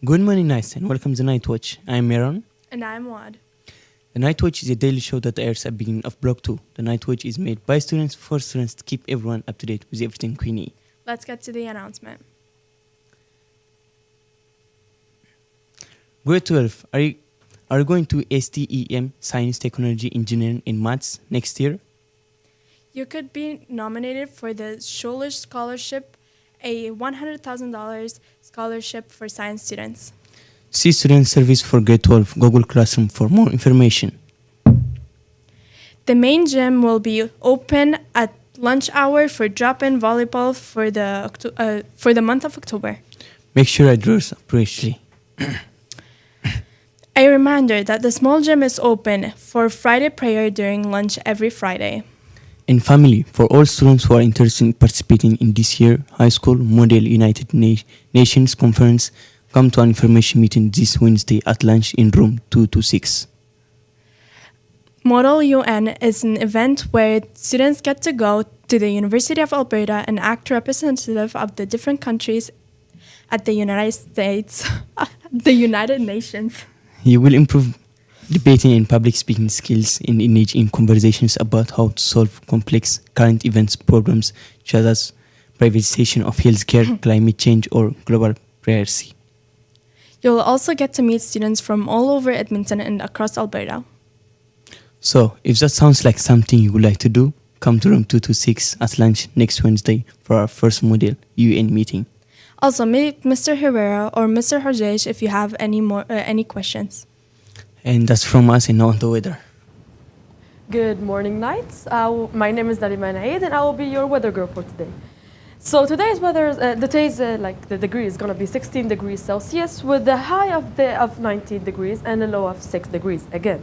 Good morning, nights, and welcome to Night Watch. I'm Meron. And I'm Wad. The Night Watch is a daily show that airs at the beginning of Block 2. The Night Watch is made by students for students to keep everyone up to date with everything Queenie. Let's get to the announcement. Grade 12, are you going to STEM, Science, Technology, Engineering, and Maths next year? You could be nominated for the Scholar Scholarship, a $100,000 scholarship for science students. See Student Service for Grade 12, Google Classroom for more information. The main gym will be open at lunch hour for drop-in volleyball for the month of October. Make sure I dress appropriately. A reminder that the small gym is open for Friday prayer during lunch every Friday. And family, for all students who are interested in participating in this year's High School Model United Nations Conference, come to an information meeting this Wednesday at lunch in room 226. Model UN is an event where students get to go to the University of Alberta and act representative of the different countries at the United States, the United Nations. You will improve debating and public speaking skills and engage in conversations about how to solve complex current events problems such as privatization of healthcare, climate change, or global piracy. You'll also get to meet students from all over Edmonton and across Alberta. So, if that sounds like something you would like to do, come to room 226 at lunch next Wednesday for our first Model UN meeting. Also, meet Mr. Herrera or Mr. Jorge if you have any questions. And that's from us and now on the weather. Good morning, nights. My name is Nalima Naid, and I will be your weather girl for today. So today's weather, the degree is going to be 16 degrees Celsius with the high of 19 degrees and a low of 6 degrees again.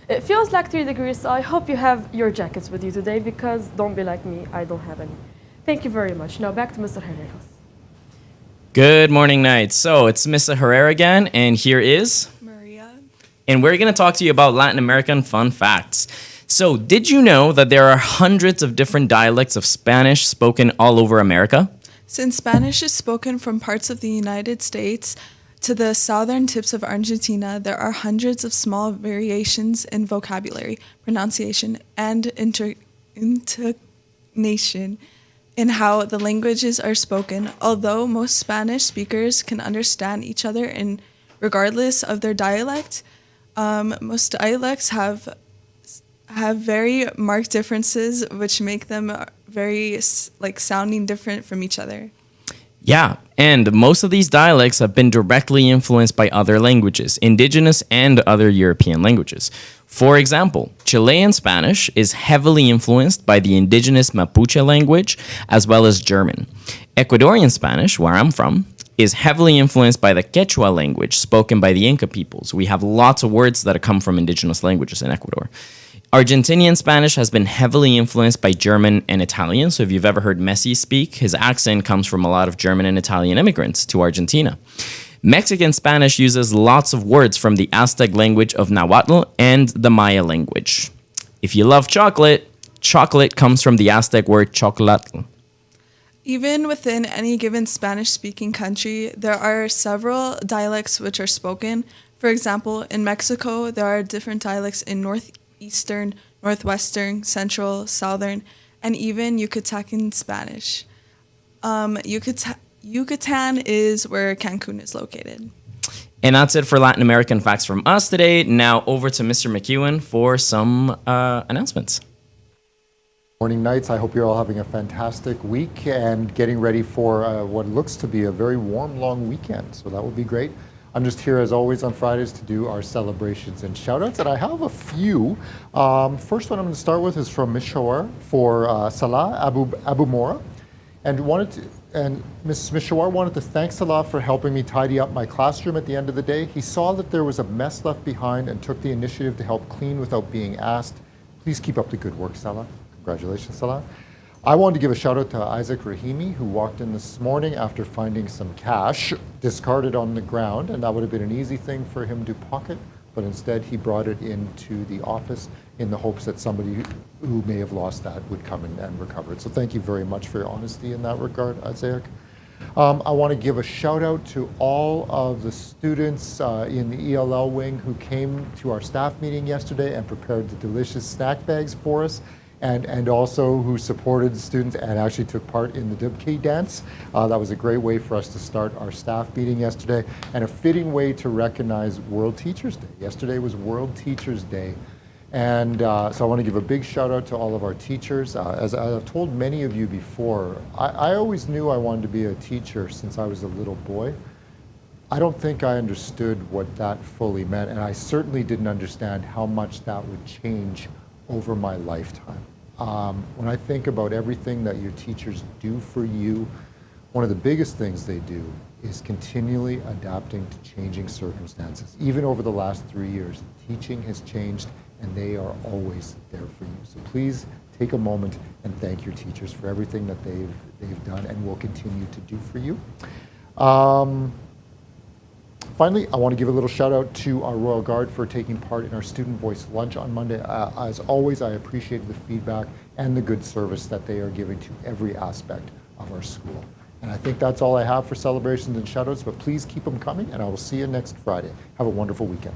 It feels like 3 degrees, so I hope you have your jackets with you today because don't be like me, I don't have any. Thank you very much. Now back to Mr. Herrera. Good morning, night. So it's Mr. Herrera again, and here is Maria. And we're going to talk to you about Latin American fun facts. So did you know that there are hundreds of different dialects of Spanish spoken all over America? Since Spanish is spoken from parts of the United States to the southern tips of Argentina, there are hundreds of small variations in vocabulary, pronunciation, and intonation in how the languages are spoken. Although most Spanish speakers can understand each other regardless of their dialect, most dialects have very marked differences, which make them very sounding different from each other. Yeah, and most of these dialects have been directly influenced by other languages, indigenous and other European languages. For example, Chilean Spanish is heavily influenced by the indigenous Mapuche language, as well as German. Ecuadorian Spanish, where I'm from, is heavily influenced by the Quechua language spoken by the Inca peoples. We have lots of words that come from indigenous languages in Ecuador. Argentinian Spanish has been heavily influenced by German and Italian. So if you've ever heard Messi speak, his accent comes from a lot of German and Italian immigrants to Argentina. Mexican Spanish uses lots of words from the Aztec language of Nahuatl and the Maya language. If you love chocolate, chocolate comes from the Aztec word chocolatl. Even within any given Spanish-speaking country, there are several dialects which are spoken. For example, in Mexico, there are different dialects in Northeastern, Northwestern, Central, Southern, and even Yucatecan Spanish. Yucatan is where Cancun is located. And that's it for Latin American facts from us today. Now over to Mr. McEwen for some announcements. Morning, nights. I hope you're all having a fantastic week and getting ready for what looks to be a very warm, long weekend. So that will be great. I'm just here, as always, on Fridays to do our celebrations and shout-outs, and I have a few. First one I'm going to start with is from Ms. Shawar for Salah Abu Mora, and Ms. Shawar wanted to thank Salah for helping me tidy up my classroom at the end of the day. He saw that there was a mess left behind and took the initiative to help clean without being asked. Please keep up the good work, Salah. Congratulations, Salah. I wanted to give a shout out to Isaac Rahimi, who walked in this morning after finding some cash discarded on the ground, and that would have been an easy thing for him to pocket, but instead he brought it into the office in the hopes that somebody who may have lost that would come in and recover it. So thank you very much for your honesty in that regard, Isaac. I want to give a shout out to all of the students in the ELL wing who came to our staff meeting yesterday and prepared the delicious snack bags for us, and also who supported the students and actually took part in the Dubke dance. That was a great way for us to start our staff meeting yesterday, and a fitting way to recognize World Teachers Day. Yesterday was World Teachers Day. And so I want to give a big shout out to all of our teachers. As I've told many of you before, I always knew I wanted to be a teacher since I was a little boy. I don't think I understood what that fully meant, and I certainly didn't understand how much that would change over my lifetime. When I think about everything that your teachers do for you, one of the biggest things they do is continually adapting to changing circumstances. Even over the last 3 years, teaching has changed, and they are always there for you. So please take a moment and thank your teachers for everything that they've done and will continue to do for you. Finally, I want to give a little shout out to our Royal Guard for taking part in our Student Voice Lunch on Monday. As always, I appreciated the feedback and the good service that they are giving to every aspect of our school. And I think that's all I have for celebrations and shout outs, but please keep them coming, and I will see you next Friday. Have a wonderful weekend.